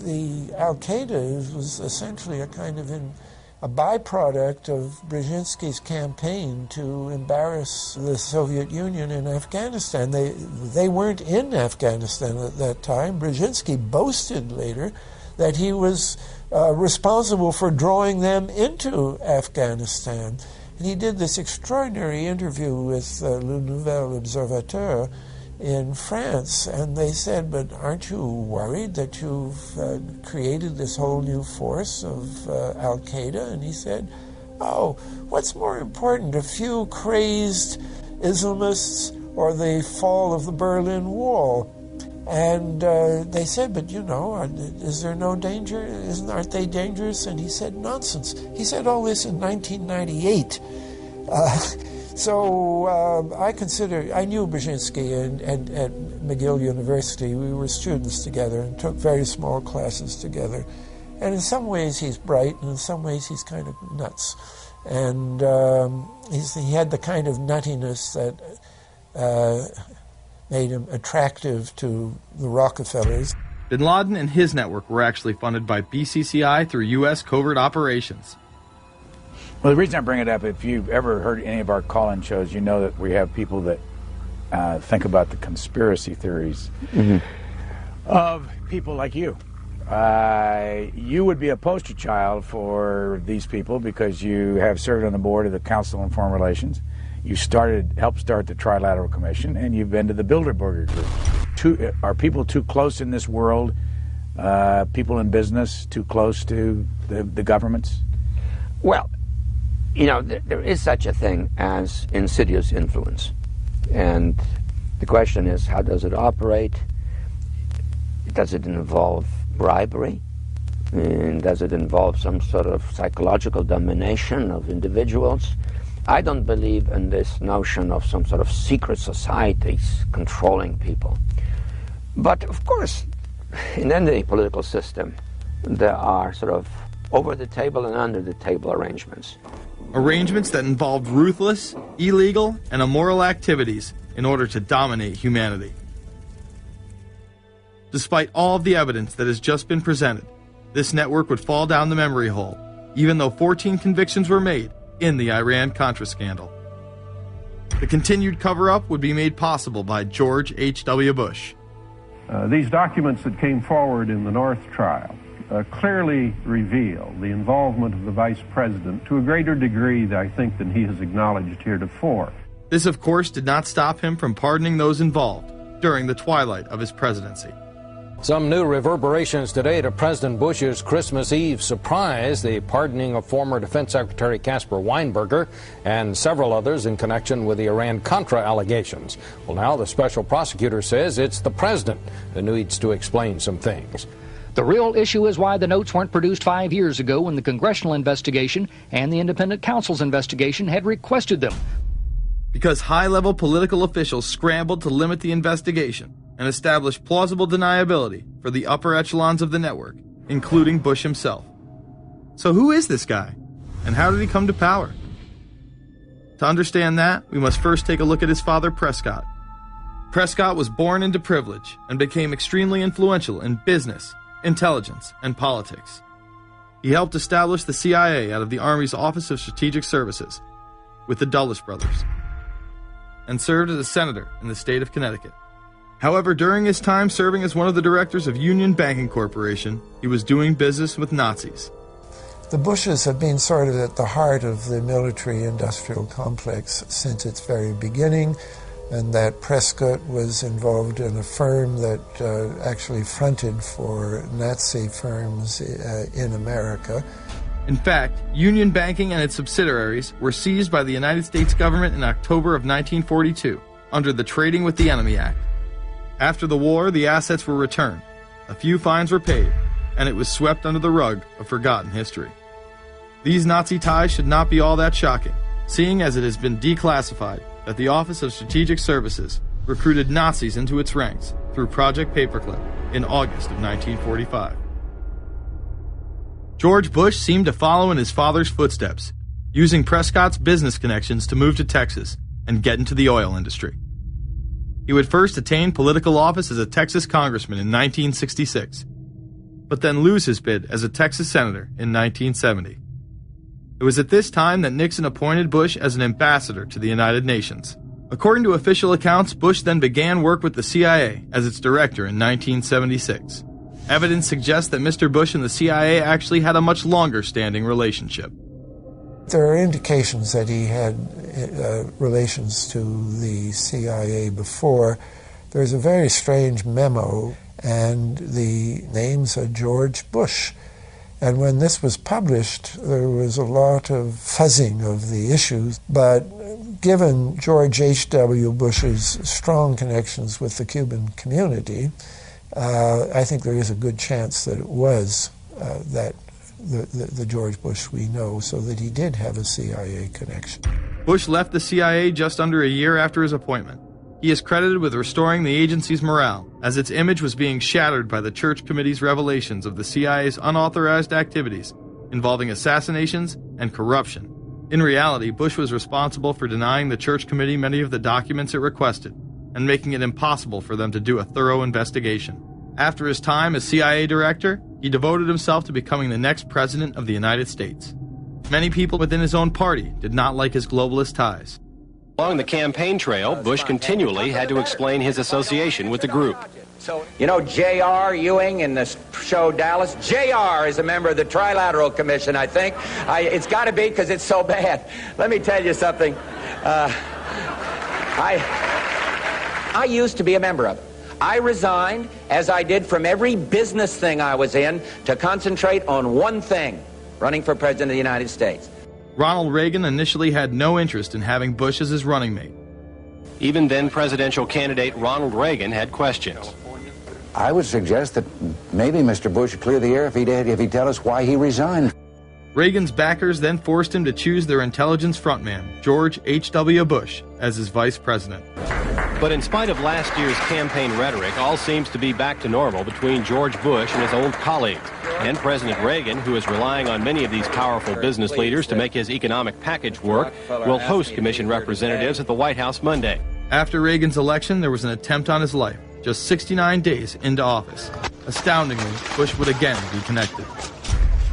the Al-Qaeda was essentially a kind of a byproduct of Brzezinski's campaign to embarrass the Soviet Union in Afghanistan. They weren't in Afghanistan at that time. Brzezinski boasted later that he was responsible for drawing them into Afghanistan. And he did this extraordinary interview with Le Nouvel Observateur in France, and they said, but aren't you worried that you've created this whole new force of Al-Qaeda? And he said, oh, what's more important, a few crazed Islamists or the fall of the Berlin Wall? And they said, but is there no danger? Aren't they dangerous? And he said, nonsense. He said all this in 1998. So I knew Brzezinski at McGill University. We were students together and took very small classes together. And in some ways he's bright, and in some ways he's kind of nuts. And he had the kind of nuttiness that made him attractive to the Rockefellers. Bin Laden and his network were actually funded by BCCI through U.S. covert operations. Well, the reason I bring it up, if you've ever heard any of our call-in shows, you know that we have people that think about the conspiracy theories of people like you. You would be a poster child for these people because you have served on the board of the Council on Foreign Relations. You helped start the Trilateral Commission, and you've been to the Bilderberger Group. Are people too close in this world, people in business, too close to the governments? Well, there is such a thing as insidious influence. And the question is, how does it operate? Does it involve bribery? And does it involve some sort of psychological domination of individuals? I don't believe in this notion of some sort of secret societies controlling people. But of course, in any political system, there are sort of over-the-table and under-the-table arrangements. Arrangements that involved ruthless, illegal, and immoral activities in order to dominate humanity. Despite all of the evidence that has just been presented, this network would fall down the memory hole, even though 14 convictions were made in the Iran-Contra scandal. The continued cover-up would be made possible by George H.W. Bush. These documents that came forward in the North trial clearly reveal the involvement of the vice president to a greater degree, I think, than he has acknowledged heretofore. This, of course, did not stop him from pardoning those involved during the twilight of his presidency. Some new reverberations today to President Bush's Christmas Eve surprise, the pardoning of former Defense Secretary Caspar Weinberger and several others in connection with the Iran-Contra allegations. Well, now the special prosecutor says it's the president who needs to explain some things. The real issue is why the notes weren't produced 5 years ago when the congressional investigation and the independent counsel's investigation had requested them. Because high-level political officials scrambled to limit the investigation and establish plausible deniability for the upper echelons of the network, including Bush himself. So who is this guy? And how did he come to power? To understand that, we must first take a look at his father, Prescott. Prescott was born into privilege and became extremely influential in business, intelligence, and politics. He helped establish the CIA out of the Army's Office of Strategic Services with the Dulles brothers, and served as a senator in the state of Connecticut. However, during his time serving as one of the directors of Union Banking Corporation, he was doing business with Nazis. The Bushes have been sort of at the heart of the military-industrial complex since its very beginning, and that Prescott was involved in a firm that actually fronted for Nazi firms in America. In fact, Union Banking and its subsidiaries were seized by the United States government in October of 1942 under the Trading with the Enemy Act. After the war, the assets were returned, a few fines were paid, and it was swept under the rug of forgotten history. These Nazi ties should not be all that shocking, seeing as it has been declassified that the Office of Strategic Services recruited Nazis into its ranks through Project Paperclip in August of 1945. George Bush seemed to follow in his father's footsteps, using Prescott's business connections to move to Texas and get into the oil industry. He would first attain political office as a Texas congressman in 1966. but then lose his bid as a Texas senator in 1970. It was at this time that Nixon appointed Bush as an ambassador to the United Nations. According to official accounts, Bush then began work with the CIA as its director in 1976. Evidence suggests that Mr. Bush and the CIA actually had a much longer-standing relationship. There are indications that he had relations to the CIA before. There's a very strange memo, and the names are George Bush. And when this was published, there was a lot of fuzzing of the issues, but given George H.W. Bush's strong connections with the Cuban community, I think there is a good chance that it was that the George Bush we know, so that he did have a CIA connection. Bush left the CIA just under a year after his appointment. He is credited with restoring the agency's morale, as its image was being shattered by the Church Committee's revelations of the CIA's unauthorized activities involving assassinations and corruption. In reality, Bush was responsible for denying the Church Committee many of the documents it requested and making it impossible for them to do a thorough investigation. After his time as CIA director, he devoted himself to becoming the next president of the United States. Many people within his own party did not like his globalist ties. Along the campaign trail, Bush continually had to explain his association with the group. You know J.R. Ewing in the show Dallas? J.R. is a member of the Trilateral Commission, I think. It's got to be because it's so bad. Let me tell you something. I used to be a member of it. I resigned, as I did from every business thing I was in, to concentrate on one thing, running for President of the United States. Ronald Reagan initially had no interest in having Bush as his running mate. Even then presidential candidate Ronald Reagan had questions. I would suggest that maybe Mr. Bush would clear the air if he'd tell us why he resigned. Reagan's backers then forced him to choose their intelligence frontman, George H.W. Bush, as his vice president. But in spite of last year's campaign rhetoric, all seems to be back to normal between George Bush and his old colleagues. And President Reagan, who is relying on many of these powerful business leaders to make his economic package work, will host commission representatives at the White House Monday. After Reagan's election, there was an attempt on his life, just 69 days into office. Astoundingly, Bush would again be connected.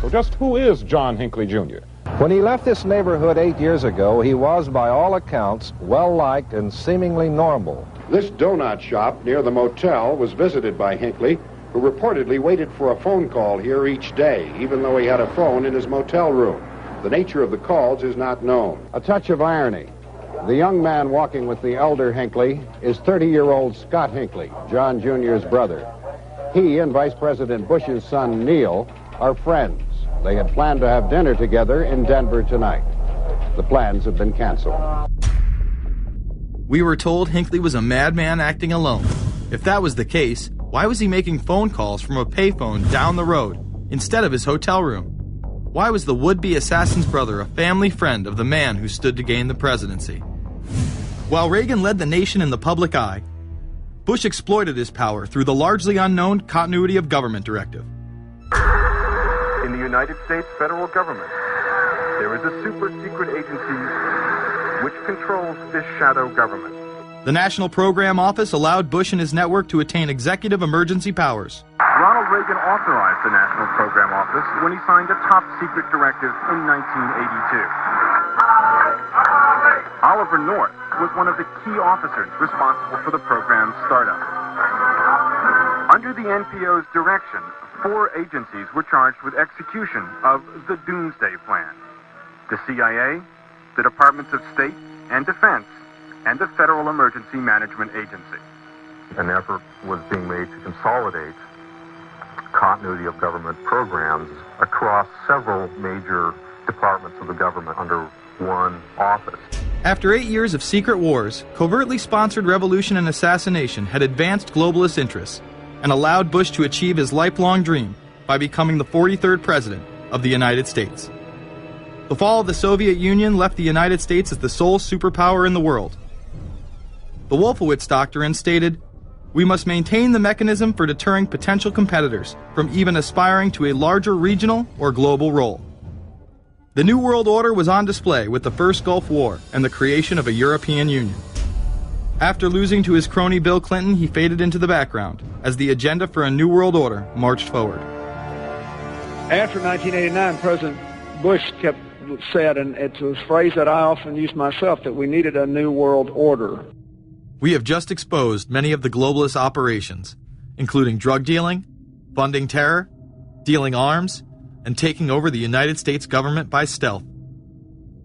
So just who is John Hinckley, Jr.? When he left this neighborhood 8 years ago, he was, by all accounts, well-liked and seemingly normal. This donut shop near the motel was visited by Hinckley, who reportedly waited for a phone call here each day, even though he had a phone in his motel room. The nature of the calls is not known. A touch of irony. The young man walking with the elder Hinckley is 30-year-old Scott Hinckley, John Jr.'s brother. He and Vice President Bush's son, Neil, are friends. They had planned to have dinner together in Denver tonight. The plans have been canceled. We were told Hinckley was a madman acting alone. If that was the case, why was he making phone calls from a payphone down the road instead of his hotel room? Why was the would-be assassin's brother a family friend of the man who stood to gain the presidency? While Reagan led the nation in the public eye, Bush exploited his power through the largely unknown Continuity of Government Directive. In the United States federal government, there is a super-secret agency which controls this shadow government. The National Program Office allowed Bush and his network to attain executive emergency powers. Ronald Reagan authorized the National Program Office when he signed a top-secret directive in 1982. Oliver North was one of the key officers responsible for the program's startup. Under the NPO's direction, 4 agencies were charged with execution of the Doomsday Plan: the CIA, the Departments of State and Defense, and the Federal Emergency Management Agency. An effort was being made to consolidate continuity of government programs across several major departments of the government under one office. After 8 years of secret wars, covertly sponsored revolution and assassination had advanced globalist interests and allowed Bush to achieve his lifelong dream by becoming the 43rd president of the United States. The fall of the Soviet Union left the United States as the sole superpower in the world. The Wolfowitz Doctrine stated, "We must maintain the mechanism for deterring potential competitors from even aspiring to a larger regional or global role." The New World Order was on display with the first Gulf War and the creation of a European Union. After losing to his crony Bill Clinton, he faded into the background as the agenda for a New World Order marched forward. After 1989, President Bush said, and it's a phrase that I often use myself, that we needed a new world order. We have just exposed many of the globalist operations, including drug dealing, funding terror, dealing arms, and taking over the United States government by stealth.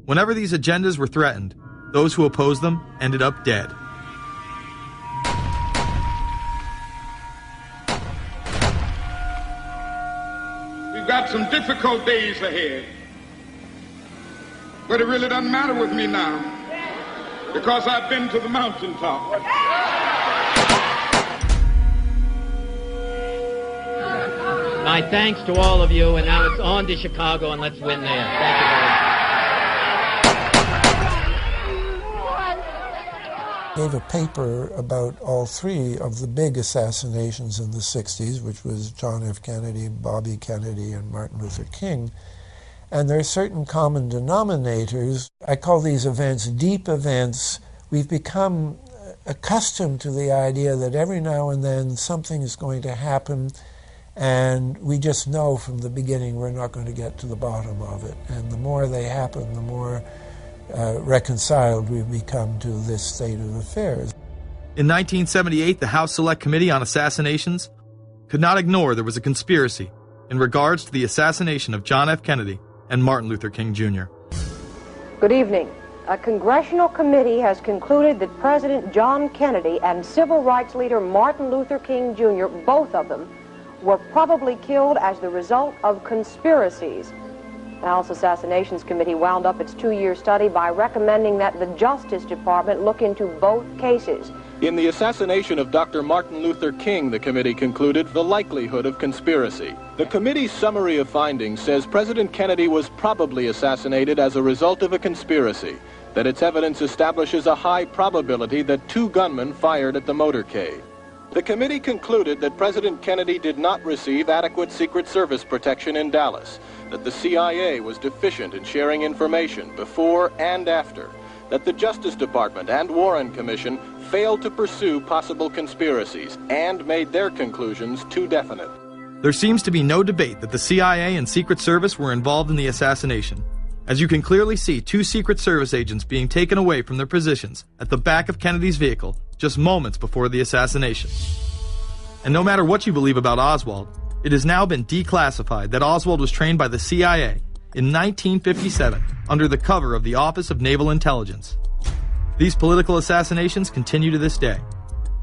Whenever these agendas were threatened, those who opposed them ended up dead. We've got some difficult days ahead, but it really doesn't matter with me now, because I've been to the mountaintop. My thanks to all of you, and now it's on to Chicago, and let's win there. Thank you very much. Gave a paper about all three of the big assassinations in the 60s, which was John F. Kennedy, Bobby Kennedy, and Martin Luther King. And there are certain common denominators. I call these events deep events. We've become accustomed to the idea that every now and then something is going to happen, and we just know from the beginning we're not going to get to the bottom of it. And the more they happen, the more reconciled we've become to this state of affairs. In 1978, the House Select Committee on Assassinations could not ignore there was a conspiracy in regards to the assassination of John F. Kennedy and Martin Luther King Jr. Good evening. A congressional committee has concluded that President John Kennedy and civil rights leader Martin Luther King Jr., both of them, were probably killed as the result of conspiracies. The House Assassinations Committee wound up its 2-year study by recommending that the Justice Department look into both cases. In the assassination of Dr. Martin Luther King, the committee concluded the likelihood of conspiracy. The committee's summary of findings says President Kennedy was probably assassinated as a result of a conspiracy, that its evidence establishes a high probability that 2 gunmen fired at the motorcade. The committee concluded that President Kennedy did not receive adequate Secret Service protection in Dallas, that the CIA was deficient in sharing information before and after, that the Justice Department and Warren Commission failed to pursue possible conspiracies and made their conclusions too definite. There seems to be no debate that the CIA and Secret Service were involved in the assassination, as you can clearly see 2 Secret Service agents being taken away from their positions at the back of Kennedy's vehicle just moments before the assassination. And no matter what you believe about Oswald, it has now been declassified that Oswald was trained by the CIA in 1957 under the cover of the Office of Naval Intelligence. These political assassinations continue to this day.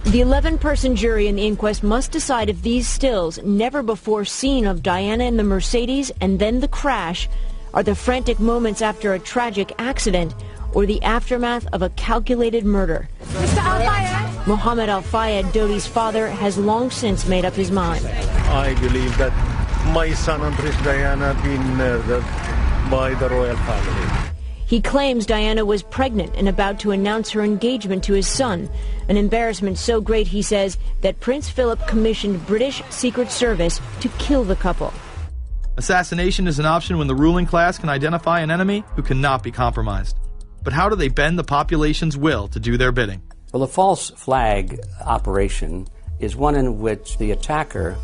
The 11-person jury in the inquest must decide if these stills, never before seen of Diana in the Mercedes and then the crash, are the frantic moments after a tragic accident or the aftermath of a calculated murder. Mr. Al-Fayed? Mohammed Al-Fayed, Dodi's father, has long since made up his mind. I believe that my son and Princess Diana have been murdered by the royal family. He claims Diana was pregnant and about to announce her engagement to his son, an embarrassment so great, he says, that Prince Philip commissioned British Secret Service to kill the couple. Assassination is an option when the ruling class can identify an enemy who cannot be compromised. But how do they bend the population's will to do their bidding? Well, the false flag operation is one in which the attacker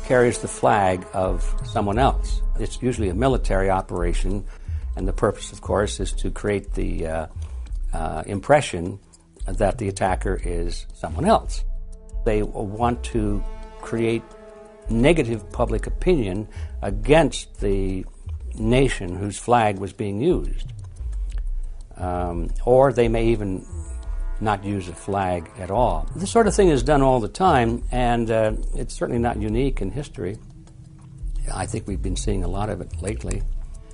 carries the flag of someone else. It's usually a military operation, and the purpose, of course, is to create the impression that the attacker is someone else. They want to create negative public opinion against the nation whose flag was being used. Or they may even not use a flag at all. This sort of thing is done all the time, and it's certainly not unique in history. I think we've been seeing a lot of it lately.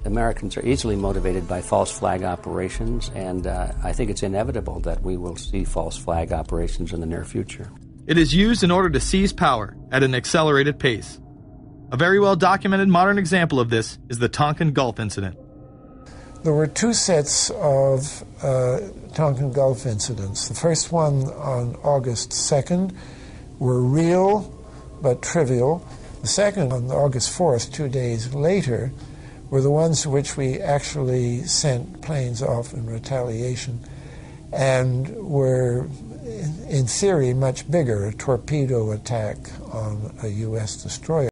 Americans are easily motivated by false flag operations, and I think it's inevitable that we will see false flag operations in the near future. It is used in order to seize power at an accelerated pace. A very well-documented modern example of this is the Tonkin Gulf incident. There were 2 sets of Tonkin Gulf incidents. The first one on August 2nd were real but trivial. The second on August 4th, 2 days later, were the ones to which we actually sent planes off in retaliation and were, in theory, much bigger, a torpedo attack on a U.S. destroyer.